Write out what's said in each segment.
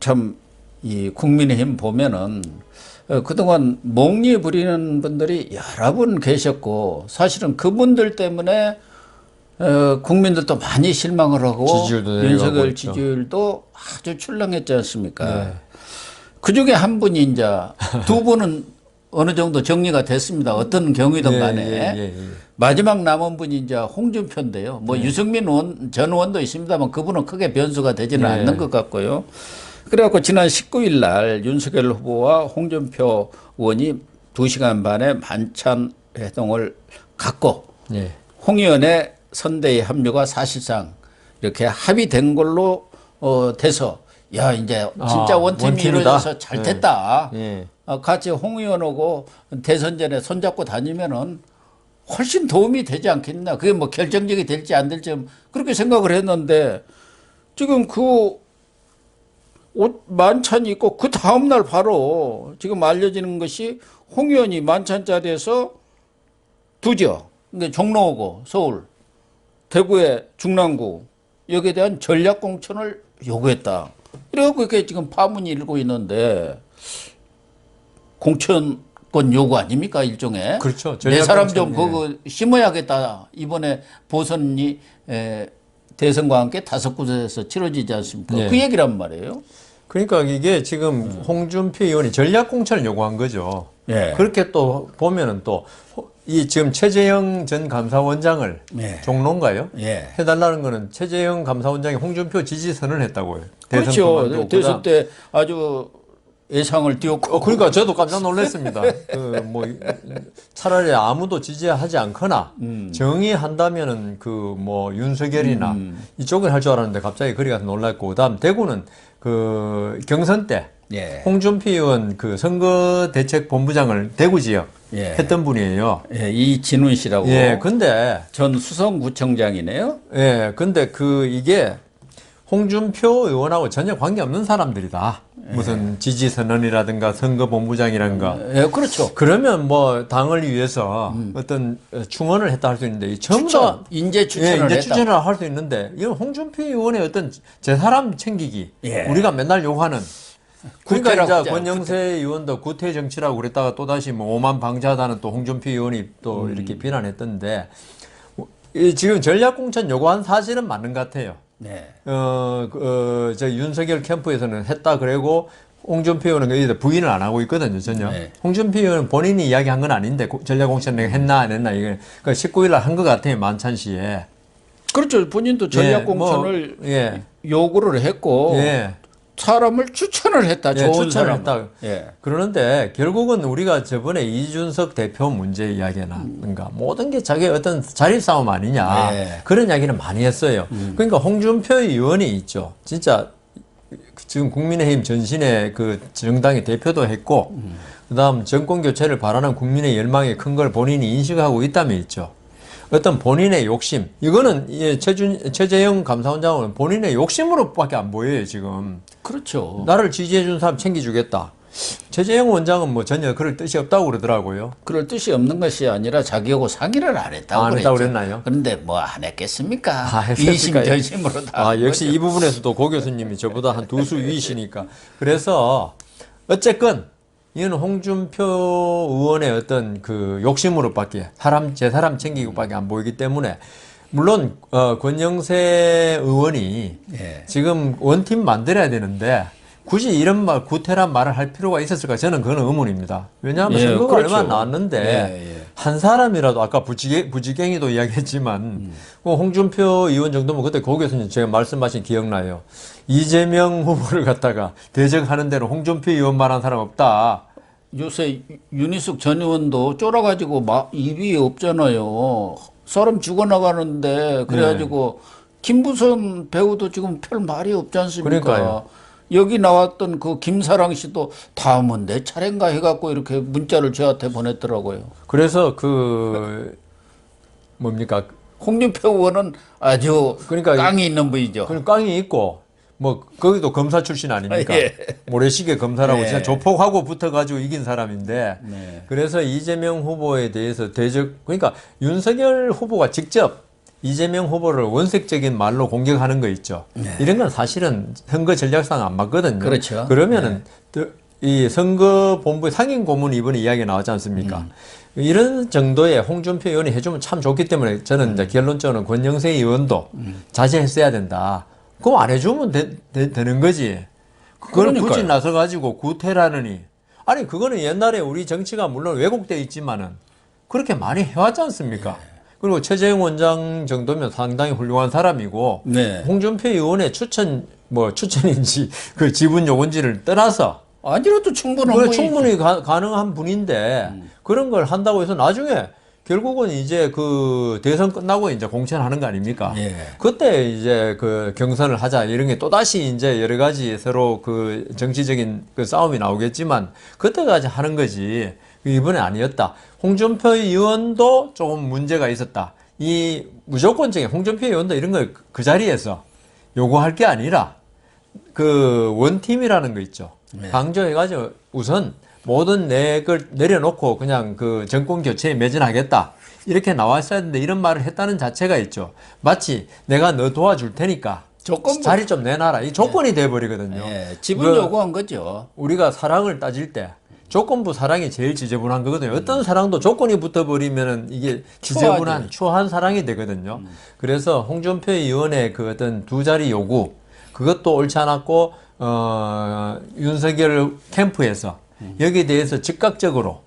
참 이 국민의힘 보면은 그동안 몽리 부리는 분들이 여러 분 계셨고 사실은 그분들 때문에 국민들도 많이 실망을 하고 지지율도 윤석열 있죠. 지지율도 아주 출렁했지 않습니까? 네. 그중에 한 분이 이제 두 분은 어느 정도 정리가 됐습니다. 어떤 경위든 간에. 마지막 남은 분이 이제 홍준표인데요. 뭐 유승민 전 의원도 있습니다만 그분은 크게 변수가 되지는 않는 것 같고요. 그래갖고 지난 19일 날 윤석열 후보와 홍준표 의원이 2시간 반의 만찬 회동을 갖고 홍 의원의 선대위 합류가 사실상 이렇게 합의된 걸로 돼서 야 이제 진짜 원팀이 이루어져서 잘 됐다. 같이 홍 의원하고 대선전에 손잡고 다니면은 훨씬 도움이 되지 않겠나. 그게 뭐 결정적이 될지 안 될지 그렇게 생각을 했는데 지금 그 옷 만찬이 있고 그 다음날 바로 지금 알려지는 것이 홍 의원이 만찬 자리에서 두 지역, 그러니까 종로구, 서울, 대구의 중랑구 여기에 대한 전략 공천을 요구했다. 이래갖고 이렇게 지금 파문이 일고 있는데 공천권 요구 아닙니까 일종의? 그렇죠. 내 사람 좀 그거 심어야겠다. 이번에 보선이 대선과 함께 5곳에서 치러지지 않습니까? 그 얘기란 말이에요. 그러니까 이게 지금 홍준표 의원이 전략 공천을 요구한 거죠. 그렇게 또 보면은 또 이 지금 최재형 전 감사원장을 종로인가요? 해달라는 거는 최재형 감사원장이 홍준표 지지 선언을 했다고요. 그렇죠. 대선 때 아주 예상을 띄웠고. 그러니까 저도 깜짝 놀랐습니다. 그 뭐 차라리 아무도 지지하지 않거나 정의한다면은 그 뭐 윤석열이나 이쪽을 할 줄 알았는데 갑자기 그리 가서 놀랐고, 그다음 대구는 그 경선 때 홍준표 의원 그 선거대책본부장을 대구 지역 했던 분이에요. 이진훈 씨라고. 근데 전 수성구청장이네요. 근데 그 이게 홍준표 의원하고 전혀 관계없는 사람들이다. 무슨 지지선언이라든가 선거본부장이라든가. 그렇죠. 그러면 뭐 당을 위해서 어떤 충원을 했다 할 수 있는데 전부 다 인재 추천을 인재 추천을 할 수 있는데 이건 홍준표 의원의 어떤 제 사람 챙기기. 우리가 맨날 요구하는. 그러니까 이제 권영세 의원도 구태 정치라고 그랬다가 또다시 뭐 오만 방자하다는 또 홍준표 의원이 또 이렇게 비난했던데 지금 전략공천 요구한 사실은 맞는 것 같아요. 저 윤석열 캠프에서는 했다 그러고 홍준표 의원은 부인을 안 하고 있거든요, 전혀. 홍준표 의원은 본인이 이야기한 건 아닌데 전략공천 했나 안 했나 이거 19일 날 한 것 같아요, 만찬 시에. 그렇죠. 본인도 전략공천을 요구를 했고 사람을 추천을 했다. 좋은 사람. 그러는데 결국은 우리가 저번에 이준석 대표 문제 이야기나든가 모든 게 자기 어떤 자리 싸움 아니냐 그런 이야기는 많이 했어요. 그러니까 홍준표 의원이 있죠. 진짜 지금 국민의힘 전신의 그 정당의 대표도 했고 그다음 정권 교체를 바라는 국민의 열망이 큰 걸 본인이 인식하고 있다면 있죠. 어떤 본인의 욕심, 이거는 최재형 감사원장은 본인의 욕심으로밖에 안 보여요, 지금. 그렇죠. 나를 지지해준 사람 챙겨주겠다. 최재형 원장은 뭐 전혀 그럴 뜻이 없다고 그러더라고요. 그럴 뜻이 없는 것이 아니라 자기하고 상의를 안 했다고 그랬나요? 그런데 뭐 안 했겠습니까? 이심전심으로 다. 역시 이 부분에서도 고 교수님이 저보다 한 두 수 위이시니까. 그래서 어쨌건 이건 홍준표 의원의 어떤 그 욕심으로밖에 제 사람 챙기고밖에 안 보이기 때문에 물론 권영세 의원이 지금 원팀 만들어야 되는데 굳이 이런 구태란 말을 할 필요가 있었을까 저는 그건 의문입니다. 왜냐하면 선거가 얼마 안 나왔는데 한 사람이라도 아까 부지갱이도 이야기했지만 홍준표 의원 정도면 그때 고 교수님 제가 말씀하신 기억나요. 이재명 후보를 갖다가 대적하는 대로 홍준표 의원만 한 사람 없다. 요새 윤희숙 전 의원도 쫄아가지고 입이 없잖아요. 사람 죽어나가는데 그래가지고 김부선 배우도 지금 별 말이 없지 않습니까? 그러니까요. 여기 나왔던 그 김사랑 씨도 다음은 내 차례인가 해갖고 이렇게 문자를 저한테 보냈더라고요. 그래서 그 뭡니까? 홍준표 의원은 아주 깡이 있는 분이죠. 깡이 있고 뭐 거기도 검사 출신 아닙니까? 모래시계 검사라고 진짜 조폭하고 붙어가지고 이긴 사람인데 그래서 이재명 후보에 대해서 그러니까 윤석열 후보가 직접 이재명 후보를 원색적인 말로 공격하는 거 있죠. 이런 건 사실은 선거 전략상 안 맞거든요. 그렇죠. 그러면은 이 선거본부 상임 고문이 이번에 이야기 나왔지 않습니까? 이런 정도의 홍준표 의원이 해주면 참 좋기 때문에 저는 이제 결론적으로 권영세 의원도 자제했어야 된다. 그거 안 해주면 되는 거지. 그걸 그러니까요. 굳이 나서가지고 구태라느니. 아니, 그거는 옛날에 우리 정치가 물론 왜곡되어 있지만은 그렇게 많이 해왔지 않습니까? 그리고 최재형 원장 정도면 상당히 훌륭한 사람이고, 네. 홍준표 의원의 추천인지 그 지분 요건지를 떠나서 아니라도 충분한 그래, 거지. 충분히 가능한 분인데 그런 걸 한다고 해서 나중에 결국은 이제 그 대선 끝나고 이제 공천하는 거 아닙니까? 예. 그때 이제 그 경선을 하자 이런 게 또다시 이제 여러 가지 서로 그 정치적인 그 싸움이 나오겠지만 그때까지 하는 거지. 이번에 아니었다. 홍준표 의원도 조금 문제가 있었다. 이 무조건적인 홍준표 의원도 이런 걸 그 자리에서 요구할 게 아니라 그 원팀이라는 거 있죠. 네. 강조해가지고 우선 모든 내걸 내려놓고 그냥 그 정권 교체에 매진하겠다. 이렇게 나왔어야 하는데 이런 말을 했다는 자체가 있죠. 마치 내가 너 도와줄 테니까 조건부. 자리 좀 내놔라. 이 조건이 돼버리거든요. 예, 지분 요구한 거죠. 우리가 사랑을 따질 때 조건부 사랑이 제일 지저분한 거거든요. 어떤 사랑도 조건이 붙어버리면은 이게 지저분한, 추한 사랑이 되거든요. 그래서 홍준표 의원의 그 어떤 두 자리 요구, 그것도 옳지 않았고, 윤석열 캠프에서 여기에 대해서 즉각적으로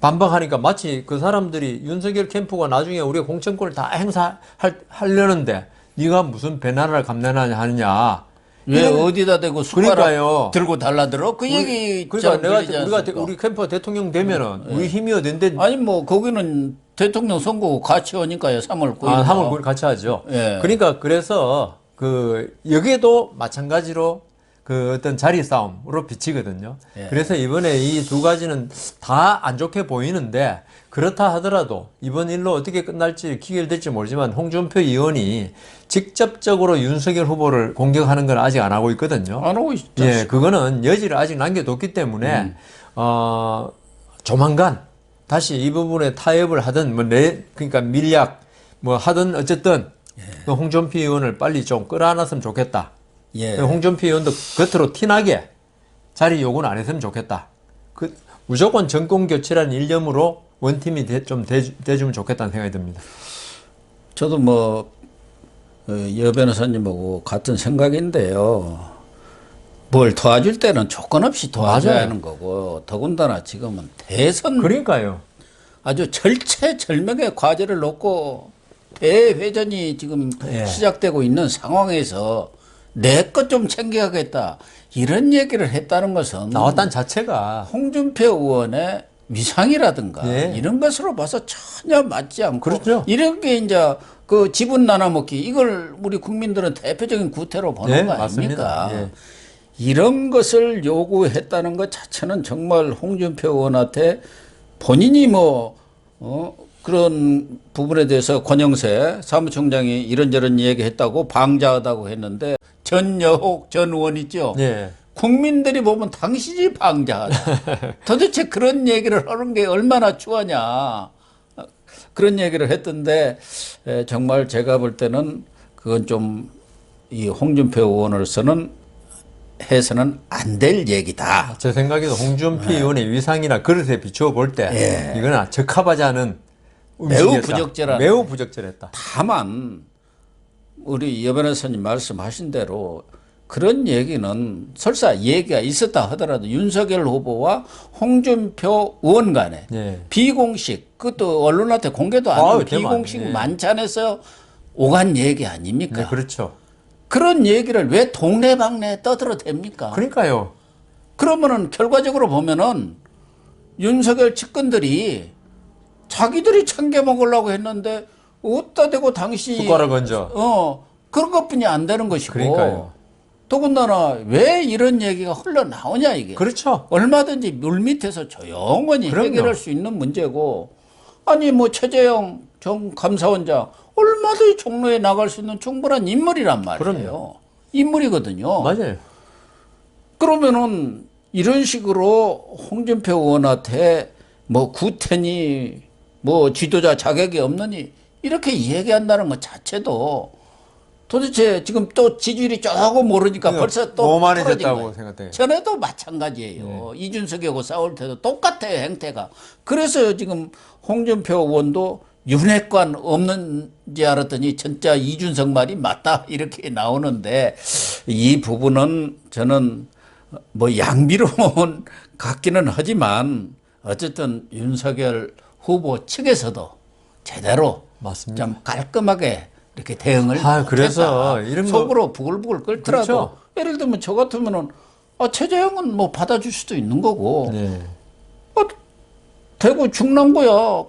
반박하니까 마치 그 사람들이 윤석열 캠프가 나중에 우리가 공천권을 다 행사하려는데 네가 무슨 배나라를 감내하느냐. 왜 어디다 대고 숟가락 그러니까요. 들고 달라들어? 그 얘기 그러니까 우리 캠프가 대통령 되면은 우리 힘이 어딘데 아니 뭐 거기는 대통령 선거 같이 오니까요. 3월 9일. 3월 9일 같이 하죠. 예. 그러니까 그래서 그 여기에도 마찬가지로 그 어떤 자리 싸움으로 비치거든요. 예. 그래서 이번에 이 두 가지는 다 안 좋게 보이는데 그렇다 하더라도 이번 일로 어떻게 끝날지 기결될지 모르지만 홍준표 의원이 직접적으로 윤석열 후보를 공격하는 건 아직 안 하고 있거든요. 안 하고 있죠. 예, 그거는 여지를 아직 남겨뒀기 때문에 조만간 다시 이 부분에 타협을 하든 그러니까 밀약 뭐 하든 어쨌든 그 홍준표 의원을 빨리 좀 끌어안았으면 좋겠다. 예. 홍준표 의원도 겉으로 티나게 자리 요구는 안 했으면 좋겠다. 그 무조건 정권 교체라는 일념으로 원팀이 좀 돼주면 좋겠다는 생각이 듭니다. 저도 뭐 여 변호사님하고 같은 생각인데요. 뭘 도와줄 때는 조건 없이 도와줘야 맞아요. 하는 거고 더군다나 지금은 대선 그러니까요. 아주 절체절명의 과제를 놓고 대회전이 지금 예. 시작되고 있는 상황에서 내 것 좀 챙겨야겠다 이런 얘기를 했다는 것은 나왔다는 자체가 홍준표 의원의 위상이라든가 예. 이런 것으로 봐서 전혀 맞지 않고 그렇죠. 이런 게 이제 그 지분 나눠먹기 이걸 우리 국민들은 대표적인 구태로 보는 예, 거 아닙니까? 맞습니다. 예. 이런 것을 요구했다는 것 자체는 정말 홍준표 의원한테 본인이 그런 부분에 대해서 권영세 사무총장이 이런저런 얘기했다고 방자하다고 했는데 전여옥 전 의원 있죠. 예. 국민들이 보면 당신이 방자하다. 도대체 그런 얘기를 하는 게 얼마나 추하냐. 그런 얘기를 했던데 정말 제가 볼 때는 그건 좀 이 홍준표 의원으로서는 해서는 안 될 얘기다. 제 생각에도 홍준표 의원의 위상이나 그릇에 비추어 볼 때 이거는 적합하지 않은 매우 매우 부적절했다. 다만 우리 여 변호사님 말씀하신 대로 그런 얘기는 설사 얘기가 있었다 하더라도 윤석열 후보와 홍준표 의원 간에 예. 비공식 그것도 언론한테 공개도 안 하는 비공식 만찬에서 오간 얘기 아닙니까? 네, 그렇죠. 그런 얘기를 왜 동네방네 떠들어댑니까? 그러니까요. 그러면은 결과적으로 보면은 윤석열 측근들이 자기들이 챙겨 먹으려고 했는데 어디다 대고 당시 숟가락 얹어. 그런 것뿐이 안 되는 것이고. 그러니까요. 더군다나 왜 이런 얘기가 흘러나오냐 이게. 그렇죠. 얼마든지 물밑에서 조용히 그럼요. 해결할 수 있는 문제고. 아니 뭐 최재형 전 감사원장 얼마든지 종로에 나갈 수 있는 충분한 인물이란 말이에요. 그럼요. 인물이거든요. 맞아요. 그러면은 이런 식으로 홍준표 의원한테 뭐 구태니 뭐 지도자 자격이 없느니 이렇게 얘기한다는 것 자체도 도대체 지금 또 지지율이 조금 오르니까 벌써 또 오만해졌다고 생각돼요. 전에도 마찬가지예요. 이준석하고 싸울 때도 똑같아요, 행태가. 그래서 지금 홍준표 의원도 윤핵관 없는지 알았더니 진짜 이준석 말이 맞다 이렇게 나오는데 이 부분은 저는 뭐 양비론 같기는 하지만 어쨌든 윤석열 후보 측에서도 제대로 맞습니다. 좀 깔끔하게 이렇게 대응을 그래서 못했다. 이런 거 속으로 부글부글 끓더라도 그렇죠. 예를 들면 저 같으면은 최재형은 뭐 받아줄 수도 있는 거고 네. 대구 중랑구야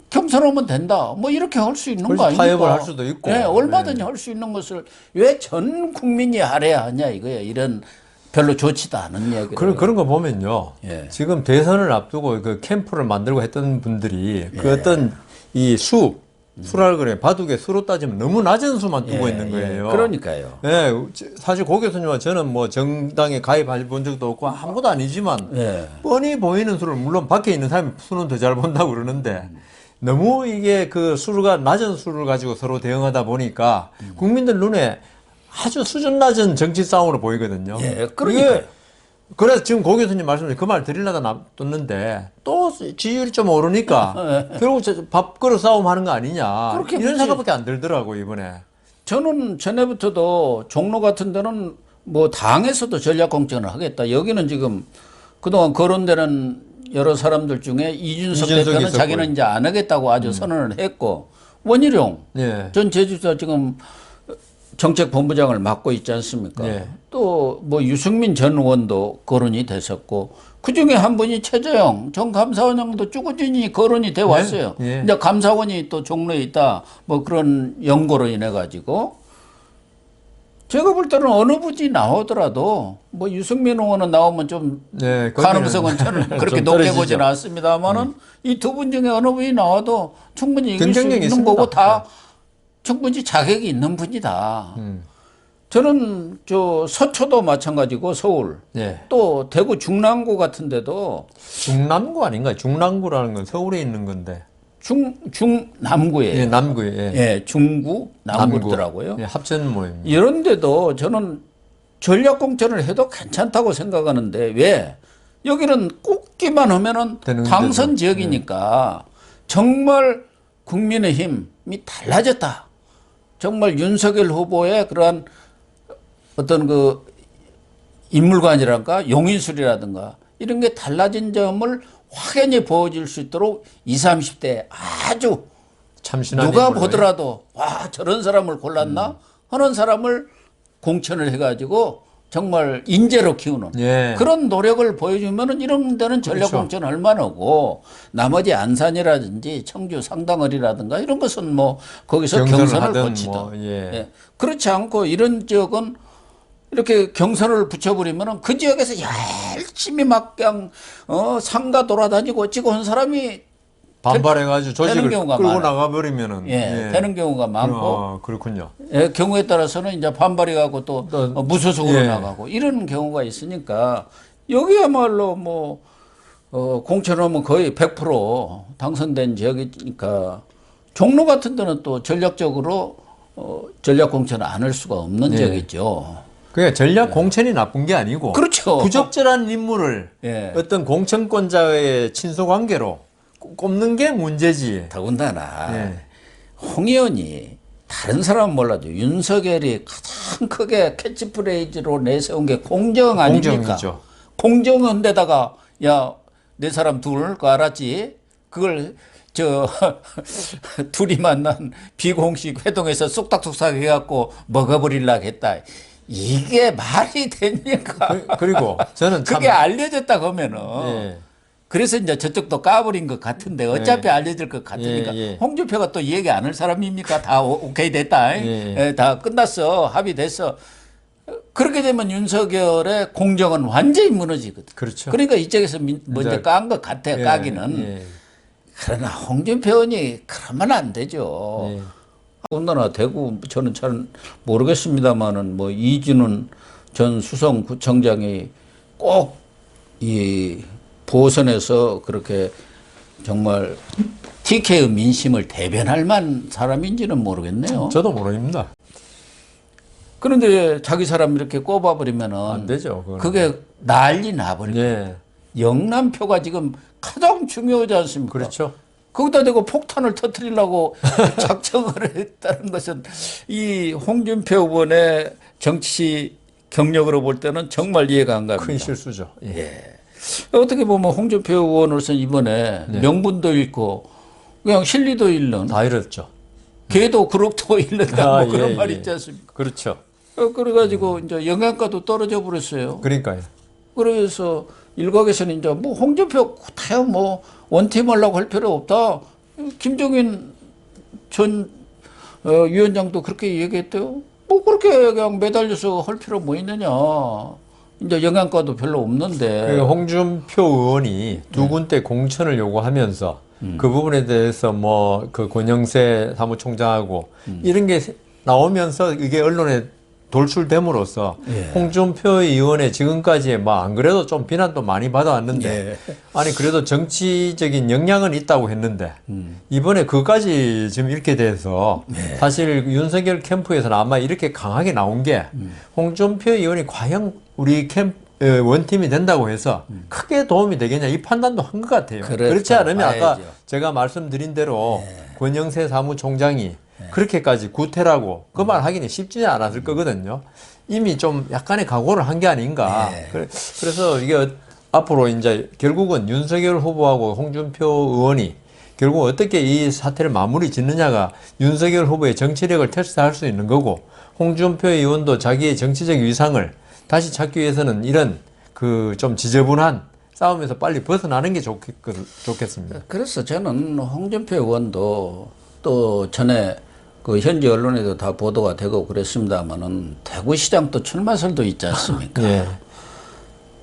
경선하면 된다. 뭐 이렇게 할 수 있는 거 아닙니까? 타협을 할 수도 있고. 네, 얼마든지 할 수 있는 것을 왜 전 국민이 하래야 하냐 이거야. 이런 별로 좋지도 않은 얘기를. 그런 거 보면요. 예. 지금 대선을 앞두고 그 캠프를 만들고 했던 분들이 그 예. 어떤 이 수라 그래. 바둑에 수로 따지면 너무 낮은 수만 두고 있는 거예요. 그러니까요. 예, 사실 고 교수님과 저는 뭐 정당에 가입해 본 적도 없고 아무것도 아니지만 예. 뻔히 보이는 수를 물론 밖에 있는 사람이 수는 더 잘 본다고 그러는데 너무 이게 그 수가 낮은 수를 가지고 서로 대응하다 보니까 국민들 눈에 아주 수준 낮은 정치 싸움으로 보이거든요. 예, 그러니까요. 그래서 지금 고 교수님 말씀대로 그 말 드리려다 놨는데 또 지지율이 좀 오르니까 결국 밥그릇 싸움 하는 거 아니냐 그렇게 이런 보지. 생각밖에 안 들더라고 이번에. 저는 전에부터도 종로 같은 데는 뭐 당에서도 전략 공천을 하겠다. 여기는 지금 그동안 거론되는 여러 사람들 중에 이준석 대표는 있었고요. 자기는 이제 안 하겠다고 아주 선언을 했고 원희룡 예. 전 제주도 지금 정책본부장을 맡고 있지 않습니까? 예. 또 뭐 유승민 전 의원도 거론이 됐었고 그 중에 한 분이 최재형 전 감사원장도 쭈구쭈니 거론이 돼 왔어요. 예. 이제 감사원이 또 종로에 있다 뭐 그런 연고로 인해 가지고 제가 볼 때는 어느 분이 나오더라도 뭐 유승민 의원은 나오면 좀 네, 가능성은 저는 그렇게 좀 높게 떨어지죠. 보지는 않습니다만은 이 두 분 중에 어느 분이 나와도 충분히 이길 수 경쟁력이 있는 있습니다. 거고 다 충분히 자격이 있는 분이다. 저는 저 서초도 마찬가지고 서울 예. 또 대구 중랑구 같은 데도 중남구 아닌가요? 중랑구라는 건 서울에 있는 건데. 중남구에 예, 남구에. 예. 예, 중구 남구더라고요. 예, 합천 모임입니다. 이런 데도 저는 전략 공천을 해도 괜찮다고 생각하는데 왜 여기는 꽂기만 하면은 되는 당선 데죠. 지역이니까 정말 국민의힘이 달라졌다. 정말 윤석열 후보의 그러한 어떤 그 인물관이랄까 용인술이라든가 이런 게 달라진 점을 확연히 보여줄 수 있도록 20, 30대 아주 참신한 누가 인물로. 보더라도 와 저런 사람을 골랐나 하는 사람을 공천을 해가지고 정말 인재로 키우는 예. 그런 노력을 보여주면은 이런 데는 전략 그렇죠. 공천 얼마나고 나머지 안산이라든지 청주 상당을이라든가 이런 것은 뭐 거기서 경선을 하든 거치든 뭐, 예. 예. 그렇지 않고 이런 지역은 이렇게 경선을 붙여버리면은 그 지역에서 열심히 막 그냥 상가 돌아다니고 어찌고 한 사람이 반발해가지고 조직을 경우가 끌고 많아요. 나가버리면은. 예, 되는 경우가 많고 그렇군요. 예, 경우에 따라서는 이제 반발이 가고 또 무소속으로 예. 나가고 이런 경우가 있으니까 여기야말로 뭐 공천하면 거의 100% 당선된 지역이니까 종로 같은 데는 또 전략적으로 전략 공천을 안 할 수가 없는 예. 지역이죠. 그게 전략 공천이 나쁜 게 아니고 그렇죠. 부적절한 인물을 예. 어떤 공천권자의 친소 관계로 꼽는 게 문제지. 더군다나 예. 홍 의원이 다른 사람은 몰라도 윤석열이 가장 크게 캐치프레이즈로 내세운 게 공정 아닙니까? 공정이죠. 공정한 데다가 야 내 사람 둘 거 알았지? 그걸 저 둘이 만난 비공식 회동에서 쏙닥쏙닥 해갖고 먹어버리려고 했다. 이게 말이 됩니까? 그리고 저는 참 그게 알려졌다 그러면은 예. 그래서 이제 저쪽도 까버린 것 같은데 어차피 알려질 것 같으니까 예, 예. 홍준표가 또 얘기 안 할 사람입니까? 다 오케이 됐다. 예. 예, 다 끝났어. 합의됐어. 그렇게 되면 윤석열의 공정은 완전히 무너지거든. 그렇죠. 그러니까 이쪽에서 먼저 이제 깐 것 같아, 예, 까기는. 예. 그러나 홍준표 의원이 그러면 안 되죠. 예. 더군다나 대구 저는 잘 모르겠습니다만은 뭐 이준훈 전 수성구청장이 꼭 이 보선에서 그렇게 정말 TK의 민심을 대변할 만한 사람인지는 모르겠네요. 저도 모릅니다. 그런데 자기 사람 이렇게 꼽아버리면은 안 되죠. 그거는. 그게 난리 나버려요. 예. 영남표가 지금 가장 중요하지 않습니까? 그렇죠. 거기다 대고 폭탄을 터뜨리려고 작정을 했다는 것은 이 홍준표 의원의 정치 경력으로 볼 때는 정말 이해가 안 갑니다. 큰 실수죠. 예. 예. 어떻게 보면 홍준표 의원으로서는 이번에 네. 명분도 잃고 그냥 실리도 잃는 다 잃었죠. 걔도 그룹도 잃는다 뭐 그런 예, 말 예. 있지 않습니까? 그렇죠. 그래가지고 이제 영양가도 떨어져 버렸어요. 그러니까요. 그래서 일각에서는 이제 뭐 홍준표 다요 뭐 원팀 하려고 할 필요 없다. 김종인 전 위원장도 그렇게 얘기했대요. 뭐 그렇게 그냥 매달려서 할 필요 뭐 있느냐. 이제 영양가도 별로 없는데. 홍준표 의원이 두 군데 공천을 요구하면서 그 부분에 대해서 뭐 그 권영세 사무총장하고 이런 게 나오면서 이게 언론에 돌출됨으로써 예. 홍준표 의원의 지금까지 뭐 안 그래도 좀 비난도 많이 받아왔는데 예. 아니 그래도 정치적인 역량은 있다고 했는데 이번에 그까지 지금 이렇게 돼서 사실 윤석열 캠프에서는 아마 이렇게 강하게 나온 게 홍준표 의원이 과연 우리 원팀이 된다고 해서 크게 도움이 되겠냐 이 판단도 한 것 같아요. 그렇지 않으면 아까 봐야죠. 제가 말씀드린 대로 권영세 사무총장이 그렇게까지 구태라고 그 말 하기는 쉽지 않았을 거거든요. 이미 좀 약간의 각오를 한 게 아닌가. 그래서 이게 앞으로 이제 결국은 윤석열 후보하고 홍준표 의원이 결국 어떻게 이 사태를 마무리 짓느냐가 윤석열 후보의 정치력을 테스트할 수 있는 거고 홍준표 의원도 자기의 정치적 위상을 다시 찾기 위해서는 이런 그 좀 지저분한 싸움에서 빨리 벗어나는 게 좋겠습니다. 그래서 저는 홍준표 의원도 또 전에 그 현지 언론에도 다 보도가 되고 그랬습니다만은 대구시장 또 출마설도 있지 않습니까? 예.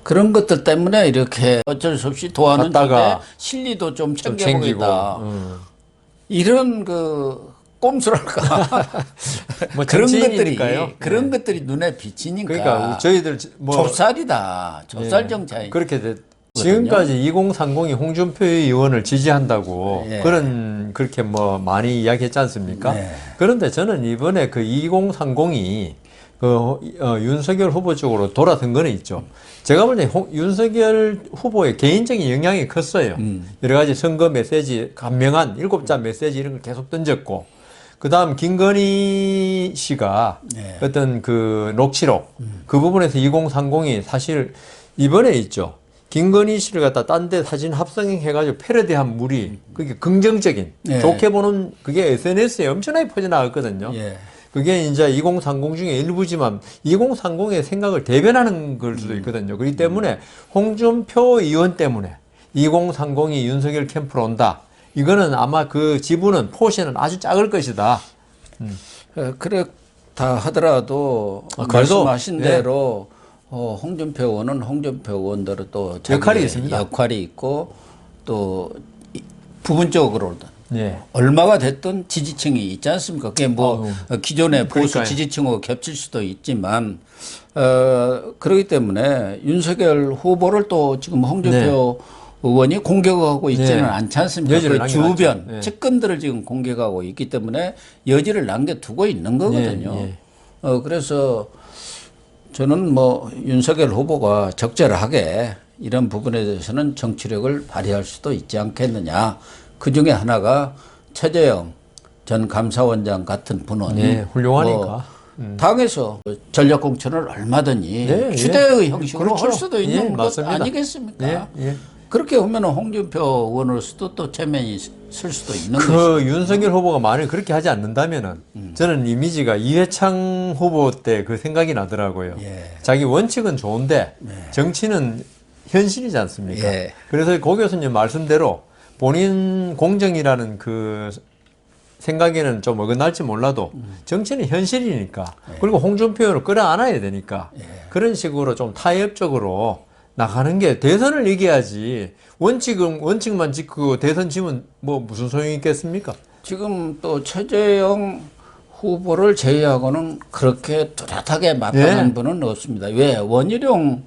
그런 것들 때문에 이렇게 어쩔 수 없이 도와는 갔다가 중에 실리도 좀 좀 챙겨보겠다. 이런 그 꼼수랄까 뭐 그런 것들이 정치인이니까요. 그런 것들이 눈에 비치니까 그러니까 저희들 뭐 좁쌀이다. 좁쌀 정치인. 그렇게 지금까지 2030이 홍준표 의원을 지지한다고 예. 그렇게 뭐 많이 이야기했지 않습니까? 네. 그런데 저는 이번에 그 2030이 윤석열 후보 쪽으로 돌아선 거는 있죠. 제가 볼 때 윤석열 후보의 개인적인 영향이 컸어요. 여러 가지 선거 메시지, 간명한 7자 메시지 이런 걸 계속 던졌고, 그 다음 김건희 씨가 네. 어떤 그 녹취록, 그 부분에서 2030이 사실 이번에 있죠. 김건희 씨를 갖다 딴 데 사진 합성해가지고 패러디한 물이 그게 긍정적인, 네. 좋게 보는 그게 SNS에 엄청나게 퍼져나갔거든요. 예. 그게 이제 2030 중에 일부지만 2030의 생각을 대변하는 걸 수도 있거든요. 그렇기 때문에 홍준표 의원 때문에 2030이 윤석열 캠프로 온다. 이거는 아마 그 지분은 포션은 아주 작을 것이다. 그렇다 하더라도 말씀하신 대로 홍준표 의원은 홍준표 의원대로 또 역할이 있습니다. 역할이 있고 또 부분적으로든 예. 얼마가 됐든 지지층이 있지 않습니까? 그게 뭐 기존의 보수 그러니까요. 지지층하고 겹칠 수도 있지만 그렇기 때문에 윤석열 후보를 또 지금 홍준표 의원이 공격하고 있지는 네. 않지 않습니까? 여지를 그 주변 남겨놨죠. 네. 측근들을 지금 공격하고 있기 때문에 여지를 남겨두고 있는 거거든요. 그래서 저는 뭐 윤석열 후보가 적절하게 이런 부분에 대해서는 정치력을 발휘할 수도 있지 않겠느냐. 그 중에 하나가 최재형 전 감사원장 같은 분은 훌륭하니까. 당에서 전략 공천을 얼마든지 추대의 형식으로 그렇죠. 할 수도 있는 것 맞습니다. 아니겠습니까? 그렇게 하면 홍준표 의원으로서도 또 체면이 쓸 수도 있는 그 것이죠. 윤석열 후보가 만약 그렇게 하지 않는다면은 저는 이미지가 이회창 후보 때 그 생각이 나더라고요. 자기 원칙은 좋은데 정치는 현실이지 않습니까? 그래서 고 교수님 말씀대로 본인 공정이라는 그 생각에는 좀 어긋날지 몰라도 정치는 현실이니까 그리고 홍준표 의원을 끌어안아야 되니까 그런 식으로 좀 타협적으로 나가는 게 대선을 이겨야지 원칙만 지키고 대선 지면 뭐 무슨 소용이 있겠습니까? 지금 또 최재형 후보를 제외하고는 그렇게 뚜렷하게 맞서는 분은 없습니다. 왜? 원희룡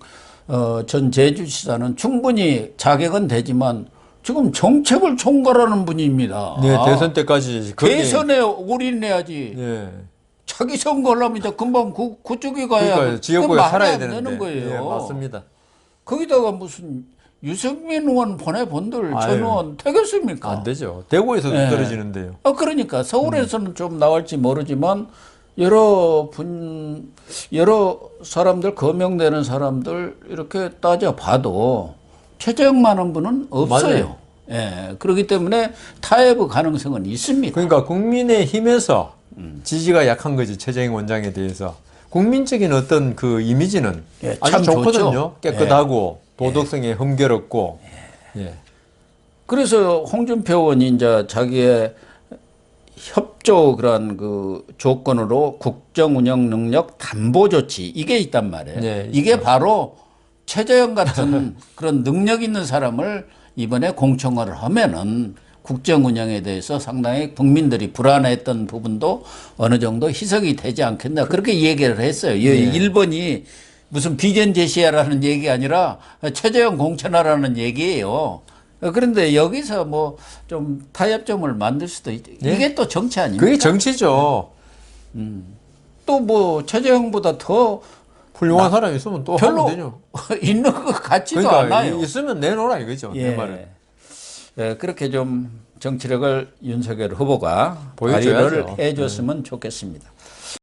전 제주시장은 충분히 자격은 되지만 지금 정책을 총괄하는 분입니다. 네, 대선 때까지 대선에 올인해야지. 예. 자기 선거하려면 이제 금방 그쪽에 가야 그러니까 지역구에 살아야 되는데. 되는 거예요. 예, 맞습니다. 거기다가 무슨 유승민 의원 보내본들 전 아유, 의원 되겠습니까? 안 되죠. 대구에서도 예. 떨어지는데요. 그러니까 서울에서는 좀 나올지 모르지만 여러 사람들 거명되는 사람들 이렇게 따져 봐도 최재형만한 분은 없어요. 예, 그렇기 때문에 타협의 가능성은 있습니다. 그러니까 국민의힘에서 지지가 약한 거지, 최재형 원장에 대해서. 국민적인 어떤 그 이미지는 예, 아주 참 좋거든요. 좋죠. 깨끗하고 도덕성에 흠결없고. 예. 그래서 홍준표 의원이 이제 자기의 협조 그런 그 조건으로 국정 운영 능력 담보 조치 이게 있단 말이에요. 네, 이게 바로 최재형 같은 그런 능력 있는 사람을 이번에 공천을 하면은 국정 운영에 대해서 상당히 국민들이 불안했던 부분도 어느 정도 희석이 되지 않겠나 그렇게 얘기를 했어요. 네. 1번이 무슨 비전 제시하라는 얘기 아니라 최재형 공천하라는 얘기예요. 그런데 여기서 뭐 좀 타협점을 만들 수도 있죠. 네? 이게 또 정치 아닙니까? 그게 정치죠. 또 뭐 최재형보다 더 훌륭한 사람이 있으면 또 별로 하면 되죠. 있는 것 같지도 그러니까 않아요. 있으면 내놓으라 이거죠. 내 말은. 예, 그렇게 좀 정치력을 윤석열 후보가 보여줘야죠. 발휘를 해줬으면 좋겠습니다.